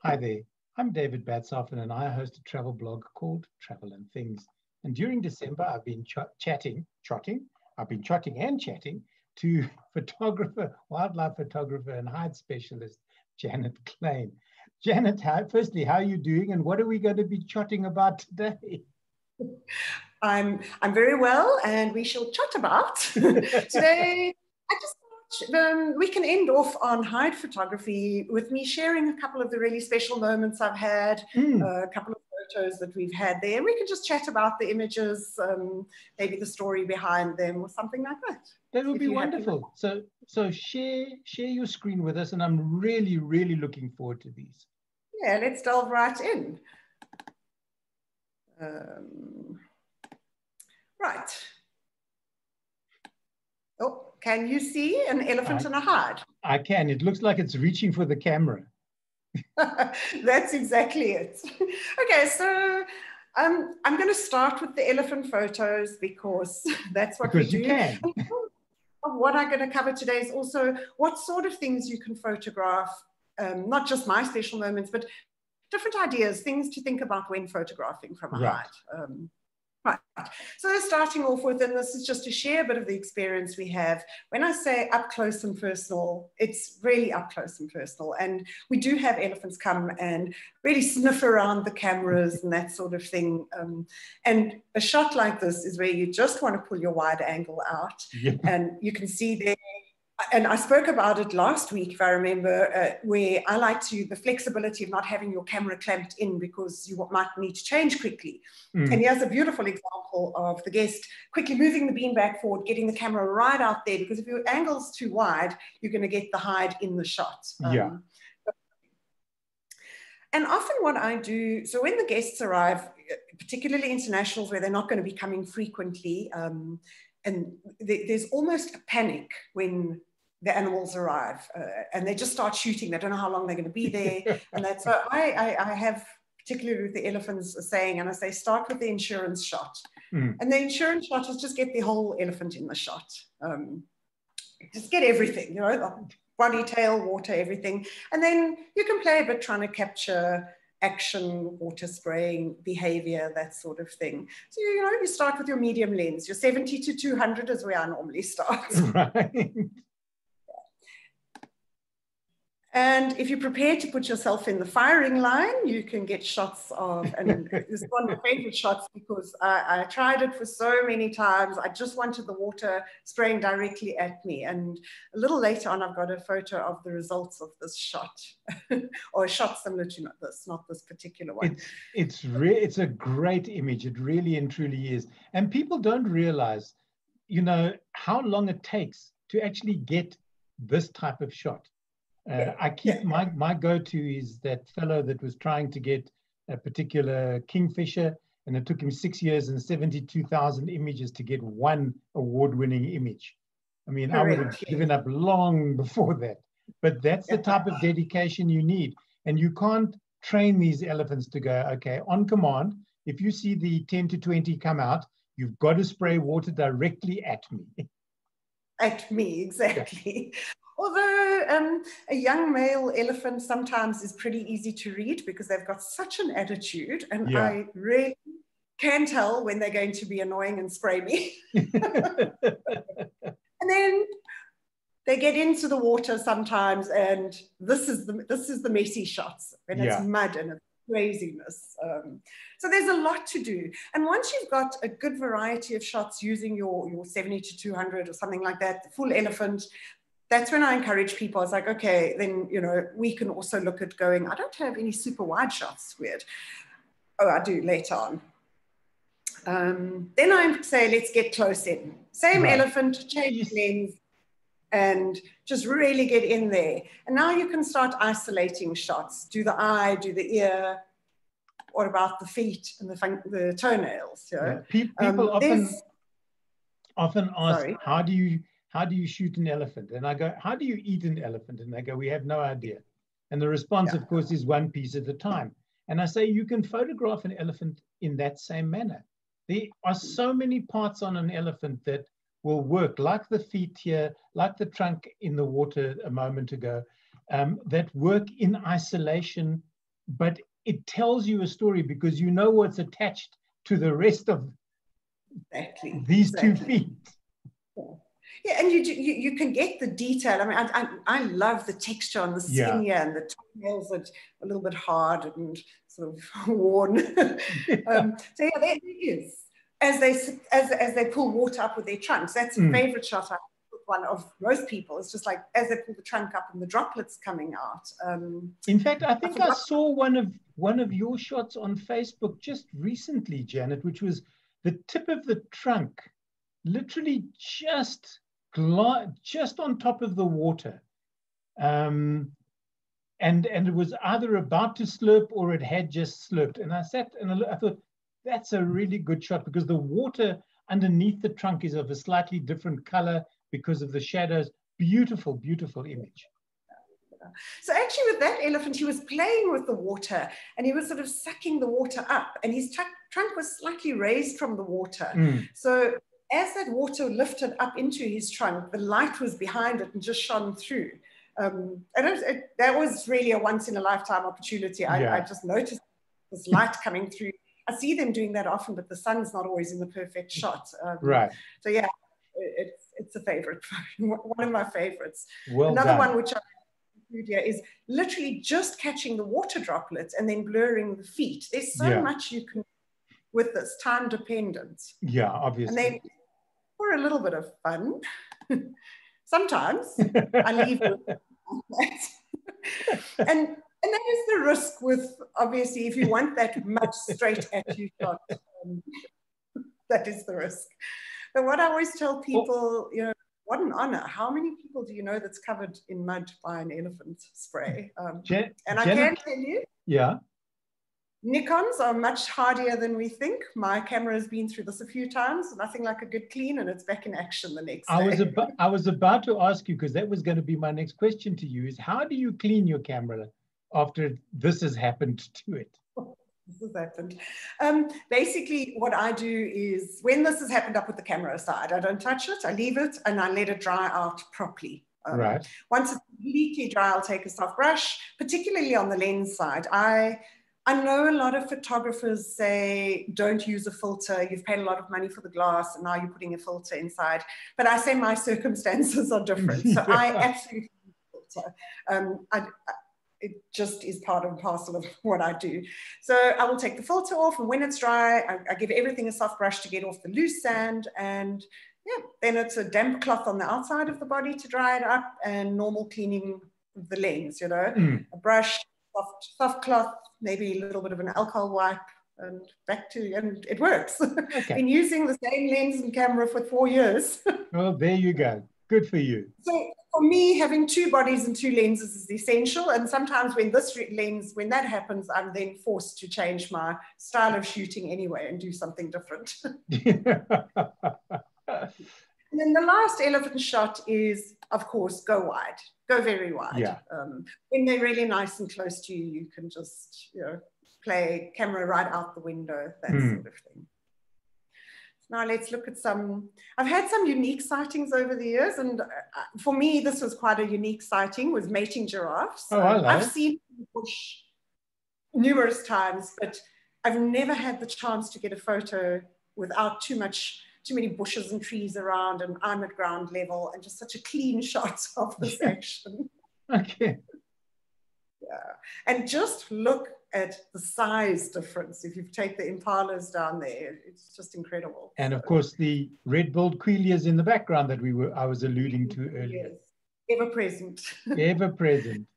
Hi there, I'm David Batshoffen and I host a travel blog called Travel and Things. And during December, I've been chatting and chatting to wildlife photographer and hide specialist, Janet Kleyn. Janet, firstly, how are you doing and what are we going to be chatting about today? I'm very well, and we shall chat about today. I just thought we can end off on hide photography with me sharing a couple of the really special moments I've had, a couple of photos that we've had there. We can just chat about the images, maybe the story behind them, or something like that. That would be wonderful. So share your screen with us, and I'm really looking forward to these. Yeah, let's delve right in. Right. Oh, can you see an elephant and a hide? I can. It looks like it's reaching for the camera. That's exactly it. Okay, so I'm going to start with the elephant photos because that's what we do. You can. What I'm going to cover today is also what sort of things you can photograph, not just my special moments, but different ideas, things to think about when photographing from a hide. Right. So starting off with, and this is just to share a bit of the experience we have. When I say up close and personal, it's really up close and personal. And we do have elephants come and really sniff around the cameras and that sort of thing. And a shot like this is where you just want to pull your wide angle out. Yeah. And you can see there. And I spoke about it last week, if I remember, where I like the flexibility of not having your camera clamped in because you might need to change quickly. And here's a beautiful example of the guest quickly moving the bean back forward, getting the camera right out there, because if your angle's too wide, you're going to get the hide in the shot. Yeah. And often what I do, so when the guests arrive, particularly internationals where they're not going to be coming frequently, and there's almost a panic when the animals arrive and they just start shooting. They don't know how long they're going to be there. And that's so I have, particularly with the elephants, a saying, and I say, start with the insurance shot. And the insurance shot is just get the whole elephant in the shot. Just get everything, you know, the body, tail, water, everything. And then you can play a bit trying to capture action, water spraying, behavior, that sort of thing. So, you know, you start with your medium lens. Your 70 to 200 is where I normally start. Right. And if you're prepared to put yourself in the firing line, you can get shots of, and it's one of my favorite shots because I tried it for so many times. I just wanted the water spraying directly at me. And a little later on, I've got a photo of the results of this shot, or a shot similar to not this particular one. It's a great image. It really and truly is. And people don't realize, you know, how long it takes to actually get this type of shot. My go-to is that fellow that was trying to get a particular kingfisher, and it took him 6 years and 72,000 images to get one award-winning image. I mean, I would have given up long before that. But that's the type of dedication you need. And you can't train these elephants to go, okay, on command, if you see the 10 to 20 come out, you've got to spray water directly at me. At me, exactly. Yeah. Although a young male elephant sometimes is pretty easy to read because they've got such an attitude, and I really can tell when they're going to be annoying and spray me. And then they get into the water sometimes, and this is the messy shots when it's mud and it's craziness. So there's a lot to do. And once you've got a good variety of shots using your 70 to 200 or something like that, the full elephant, that's when I encourage people. I was like, okay, then, you know, we can also look at going, I don't have any super wide shots, weird. Oh, I do later on. Then I say, let's get close in. Same elephant, change lens, and just really get in there. And now you can start isolating shots. Do the eye, do the ear. What about the feet and the toenails? You know? People often ask, how do you shoot an elephant? And I go, how do you eat an elephant? And they go, we have no idea. And the response, of course, is one piece at a time. And I say, you can photograph an elephant in that same manner. There are so many parts on an elephant that will work, like the feet here, like the trunk in the water a moment ago, that work in isolation but it tells you a story because you know what's attached to the rest of these 2 feet. Yeah, and you can get the detail. I mean, I love the texture on the skin here, and the toenails are a little bit hard and sort of worn. So yeah, there it is. As they pull water up with their trunks, that's a favorite shot. One of most people. It's just like as they pull the trunk up and the droplets coming out. In fact, I think I saw one of your shots on Facebook just recently, Janet, which was the tip of the trunk, literally just on top of the water, and it was either about to slurp or it had just slurped. And I sat and I thought, that's a really good shot because the water underneath the trunk is of a slightly different color because of the shadows. Beautiful, beautiful image. So actually with that elephant, he was playing with the water and he was sort of sucking the water up, and his trunk was slightly raised from the water. So as that water lifted up into his trunk, the light was behind it and just shone through. And that was really a once in a lifetime opportunity. I just noticed this light coming through. I see them doing that often, but the sun's not always in the perfect shot. Right. So yeah, it's a favorite, one of my favorites. Well Another done. one which I include here is literally just catching the water droplets and then blurring the feet. There's so much you can with this, time dependent. Yeah, obviously. And then for a little bit of fun, sometimes I leave with that. And that is the risk with, obviously, if you want that much straight at you shot, that is the risk. But what I always tell people, you know, what an honor. How many people do you know that's covered in mud by an elephant spray? And I can tell you, Nikons are much hardier than we think. My camera has been through this a few times. Nothing like a good clean, and it's back in action the next day. I was about to ask you, because that was going to be my next question to you, is how do you clean your camera after this has happened to it? This has happened. Basically, what I do is when this has happened up with the camera aside, I don't touch it, I leave it, and I let it dry out properly. Right. Once it's completely dry, I'll take a soft brush, particularly on the lens side. I know a lot of photographers say, don't use a filter. You've paid a lot of money for the glass, and now you're putting a filter inside. But I say my circumstances are different. So I absolutely use a filter. It just is part and parcel of what I do. So I will take the filter off, and when it's dry, I give everything a soft brush to get off the loose sand, and yeah, then it's a damp cloth on the outside of the body to dry it up, and normal cleaning of the lens, you know, a brush, soft cloth, maybe a little bit of an alcohol wipe, and and it works. Okay. Been using the same lens and camera for 4 years. Well, there you go. Good for you. So for me, having 2 bodies and 2 lenses is essential. And sometimes when when that happens, I'm then forced to change my style of shooting anyway and do something different. And then the last elephant shot is, of course, go wide, go very wide. Yeah. When they're really nice and close to you, you can just, you know, play camera right out the window, that sort of thing. Now let's look at I've had some unique sightings over the years, and for me, this was quite a unique sighting, was mating giraffes. Oh, hello. I've seen the bush numerous times, but I've never had the chance to get a photo without too many bushes and trees around, and I'm at ground level, and just such a clean shot of this action. Okay. Yeah, and just look at the size difference. If you take the impalas down there, it's just incredible. And of course, the red-billed quilias in the background that I was alluding to earlier. Yes, ever present. Ever present.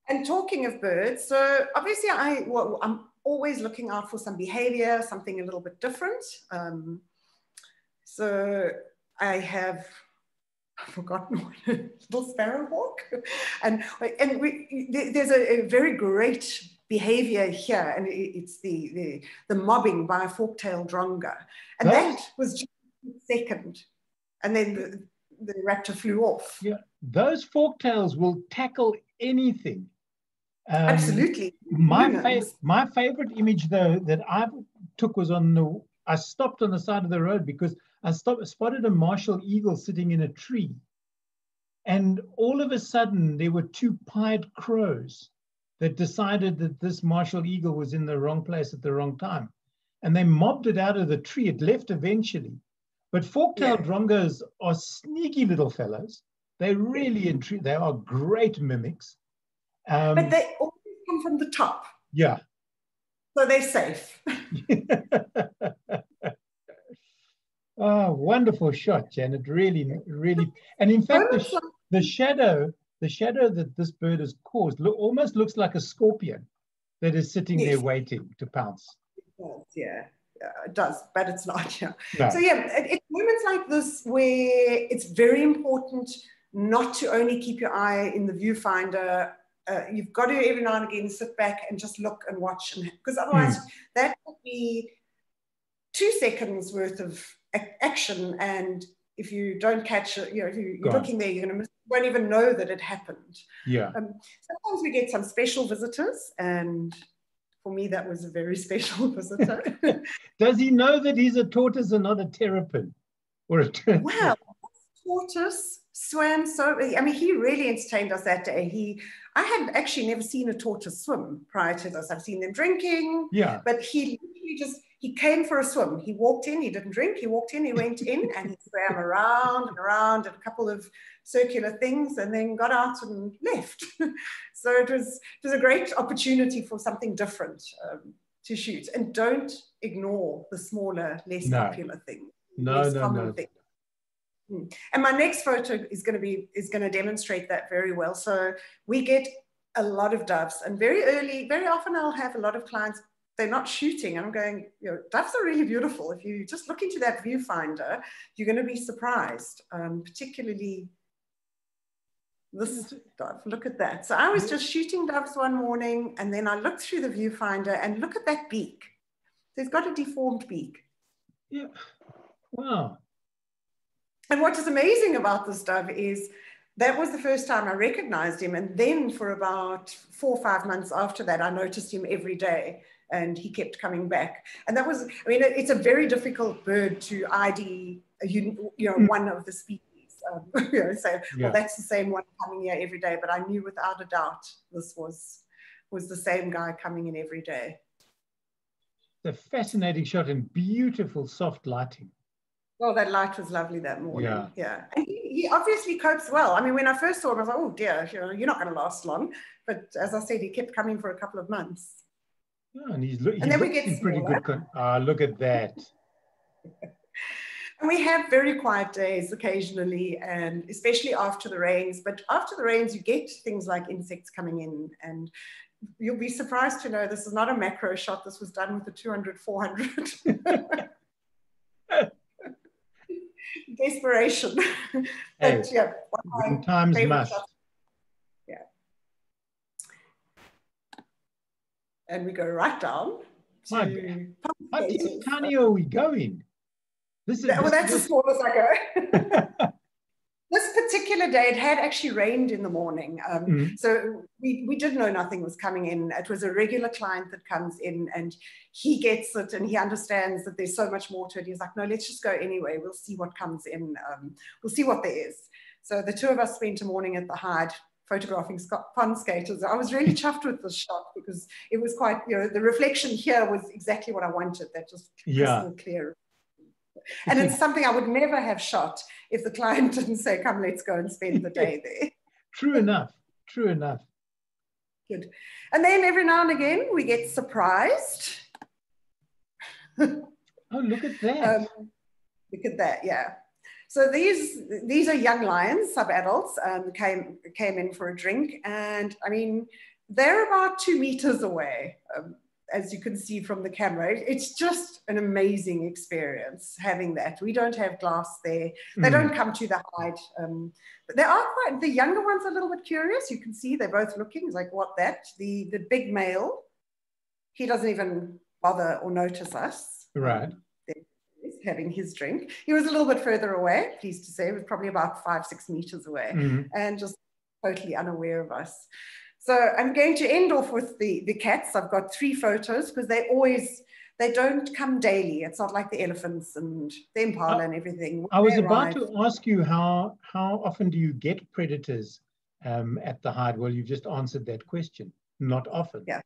And talking of birds, so obviously I'm always looking out for some behavior, something a little bit different. So I've forgotten what, little sparrowhawk, and there's a very great behavior here, and it's the mobbing by a fork-tailed dronga, and that was just a second, and then the raptor flew off. Yeah, those fork-tails will tackle anything. Absolutely. My favorite image though that I took was I stopped on the side of the road because I spotted a martial eagle sitting in a tree. And all of a sudden, there were 2 pied crows that decided that this martial eagle was in the wrong place at the wrong time. And they mobbed it out of the tree. It left eventually. But fork-tailed drongos are sneaky little fellows. They really, they are great mimics. But they always come from the top. Yeah. So they're safe. Oh, wonderful shot, Janet. Really, really. And in fact, the shadow that this bird has caused almost looks like a scorpion that is sitting there waiting to pounce. It does, yeah. It does, but it's not. Yeah. No. So yeah, it's moments like this where it's very important not to only keep your eye in the viewfinder. You've got to every now and again sit back and just look and watch, because otherwise that would be 2 seconds worth of action, and if you don't catch it, if you're looking there, you're going to miss. You won't even know that it happened. Yeah. Sometimes we get some special visitors, and for me, that was a very special visitor. Does he know that he's a tortoise and not a terrapin? Or a Well, tortoise swam so. I mean, he really entertained us that day. I had actually never seen a tortoise swim prior to this. I've seen them drinking. Yeah. But he came for a swim. He walked in, he didn't drink, he walked in, he went in, and he swam around and around, did a couple of circular things, and then got out and left. So it was a great opportunity for something different to shoot. And don't ignore the smaller, less popular things. No. And my next photo is going to demonstrate that very well. So we get a lot of doves, and very often I'll have a lot of clients, they're not shooting, and I'm going, doves are really beautiful. If you just look into that viewfinder, you're going to be surprised, particularly this dove. Look at that. So I was just shooting doves one morning, and then I looked through the viewfinder and look at that beak. So he's got a deformed beak. Yeah. Wow. And what is amazing about this dove is that was the first time I recognized him. And then for about 4 or 5 months after that, I noticed him every day, and he kept coming back. And that was, I mean, it's a very difficult bird to ID, one of the species. Well, that's the same one coming here every day. But I knew without a doubt this was the same guy coming in every day. The fascinating shot and beautiful soft lighting. Oh, that light was lovely that morning. Yeah. And he obviously copes well. I mean, when I first saw him, I was like, oh dear, you're not going to last long. But as I said, he kept coming for a couple of months. Yeah, and he's in pretty good. Look at that. And we have very quiet days occasionally, and especially after the rains. But after the rains, you get things like insects coming in, and you'll be surprised to know this is not a macro shot. This was done with a 200, 400. Desperation. But yeah, times must. Yeah. And we go right down to how tiny are we going? That's as small as I go. This particular day, it had actually rained in the morning. So we did know nothing was coming in. It was a regular client that comes in, and he gets it, and he understands that there's so much more to it. He's like, no, let's just go anyway. We'll see what comes in. We'll see what there is. So the two of us spent a morning at the Hyde photographing pond skaters. I was really chuffed with this shot because it was quite, the reflection here was exactly what I wanted. That just crystal clear. And it's something I would never have shot if the client didn't say, come, let's go and spend the day there. True enough. Good. And then every now and again, we get surprised. Oh, look at that. Look at that, yeah. So these are young lions, sub-adults, came in for a drink. And I mean, they're about 2 meters away. As you can see from the camera, it's just an amazing experience having that. We don't have glass there. They don't come to the Hyde. But they are quite, the younger ones are a little bit curious. You can see they're both looking, it's like, what that? The big male, he doesn't even bother or notice us. Right. Having his drink. He was a little bit further away, pleased to say. He was probably about 5-6 meters away and just totally unaware of us. So I'm going to end off with the cats. I've got 3 photos because they don't come daily. It's not like the elephants and the impala and everything. I was about to ask you how often do you get predators at the Hyde? Well, you've just answered that question. not often. Yeah.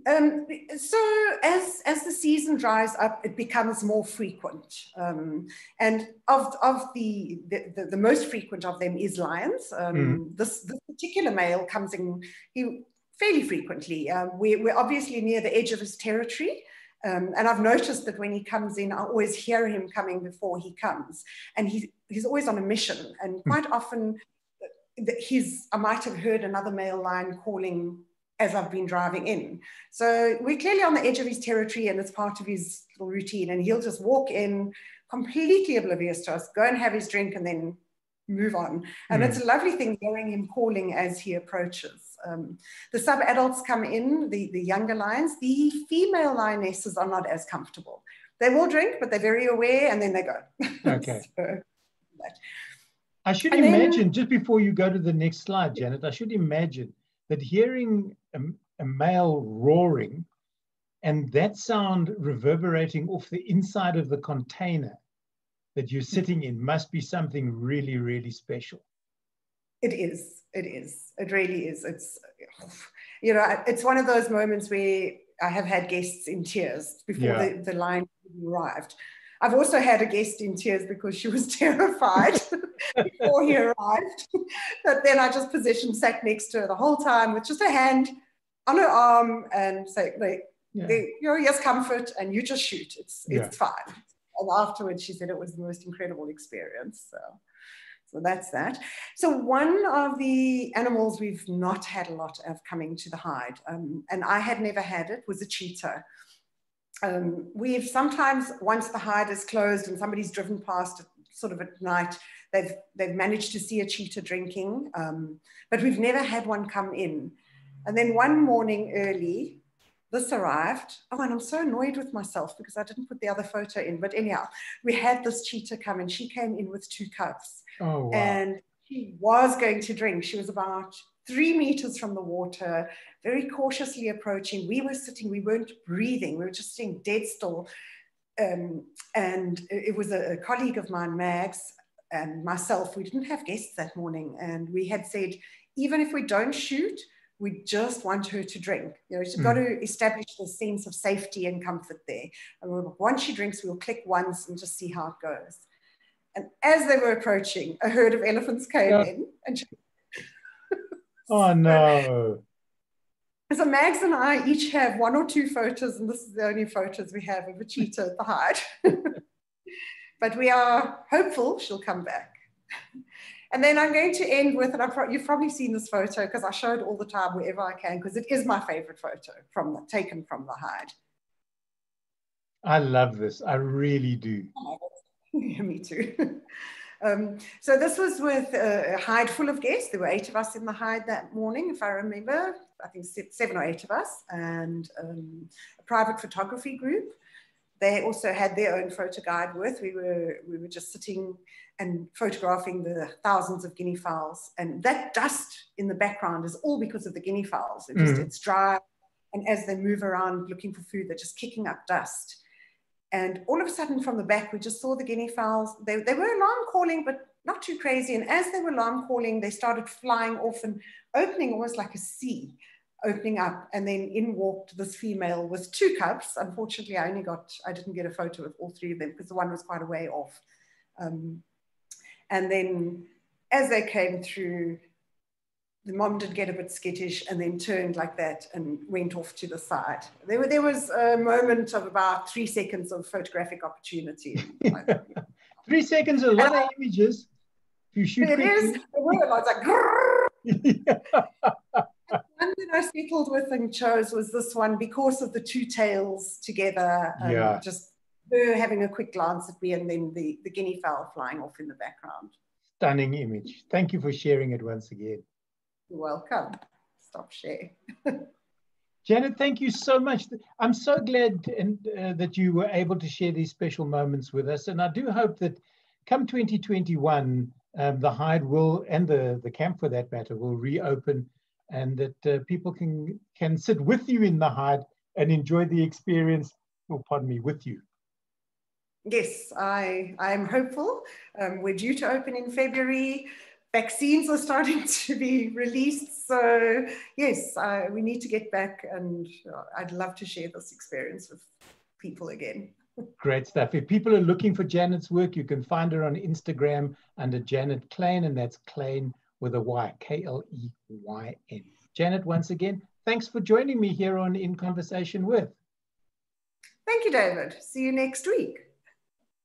So as the season dries up, it becomes more frequent. And of the most frequent of them is lions. This particular male comes in fairly frequently. We're obviously near the edge of his territory. And I've noticed that when he comes in, I always hear him coming before he comes. And he's always on a mission. And quite often, I might have heard another male lion calling as I've been driving in. So we're clearly on the edge of his territory, and it's part of his little routine. And he'll just walk in completely oblivious to us, go and have his drink, and then move on. And it's a lovely thing hearing him calling as he approaches. The sub-adults come in, the younger lions. The female lionesses are not as comfortable. They will drink, but they're very aware, and then they go. Okay. So, I should imagine, just before you go to the next slide, Janet, I should imagine that hearing a male roaring and that sound reverberating off the inside of the container that you're sitting in must be something really, really special. It is. It is. It really is. It's, you know, it's one of those moments where I have had guests in tears before the lion arrived. I've also had a guest in tears because she was terrified before he arrived. But then I just sat next to her the whole time with just a hand on her arm and say, here's comfort, and you just shoot. It's fine. And afterwards, she said it was the most incredible experience. So that's that. So one of the animals we've not had a lot of coming to the hide, and I had never had it, was a cheetah. We've sometimes, once the hide is closed and somebody's driven past sort of at night, they've managed to see a cheetah drinking, but we've never had one come in. And then one morning early, this arrived. Oh, and I'm so annoyed with myself because I didn't put the other photo in. But anyhow, we had this cheetah come, and she came in with 2 cubs. Oh, wow. And she was going to drink. She was about 3 meters from the water, very cautiously approaching. We were sitting, we weren't breathing. We were just sitting dead still. And it was a colleague of mine, Mags, and myself. We didn't have guests that morning. And we had said, even if we don't shoot, we just want her to drink. You know, she's got to establish the sense of safety and comfort there. And once she drinks, we'll click once and just see how it goes. And as they were approaching, a herd of elephants came in. And oh, no. So Mags and I each have 1 or 2 photos, and this is the only photos we have of a cheetah at the hide. But we are hopeful she'll come back. And then I'm going to end with, and you've probably seen this photo because I show it all the time wherever I can, because it is my favorite photo taken from the hide. I love this. I really do. Yeah, me too. So this was with a hide full of guests. There were 8 of us in the hide that morning, if I remember. I think 7 or 8 of us, and a private photography group. They also had their own photo guide with. We were just sitting and photographing the thousands of guinea fowls. And that dust in the background is all because of the guinea fowls. It's dry. And as they move around looking for food, they're just kicking up dust. And all of a sudden from the back, we just saw the guinea fowls. They were alarm calling, but not too crazy. And as they were alarm calling, they started flying off and opening almost like a sea, opening up. And then in walked this female with 2 cubs. Unfortunately, I didn't get a photo of all 3 of them because the one was quite a way off. And then as they came through, the mom did get a bit skittish and then turned like that and went off to the side. There was a moment of about 3 seconds of photographic opportunity. 3 seconds, a lot of images. If you shoot quickly. It is. I was like, grrr. One that I settled with and chose was this one because of the 2 tails together. Just her having a quick glance at me and then the guinea fowl flying off in the background. Stunning image. Thank you for sharing it once again. You're welcome. Stop share. Janet, thank you so much. I'm so glad that you were able to share these special moments with us. And I do hope that come 2021, the hide will, and the camp for that matter, will reopen, and that people can sit with you in the hide and enjoy the experience, with you. Yes, I am hopeful. We're due to open in February. vaccines are starting to be released. So yes, we need to get back, and I'd love to share this experience with people again. Great stuff. If people are looking for Janet's work, you can find her on Instagram under Janet Kleyn, and that's Kleyn with a Y, K-L-E-Y-N. Janet, once again, thanks for joining me here on In Conversation With. Thank you, David. See you next week.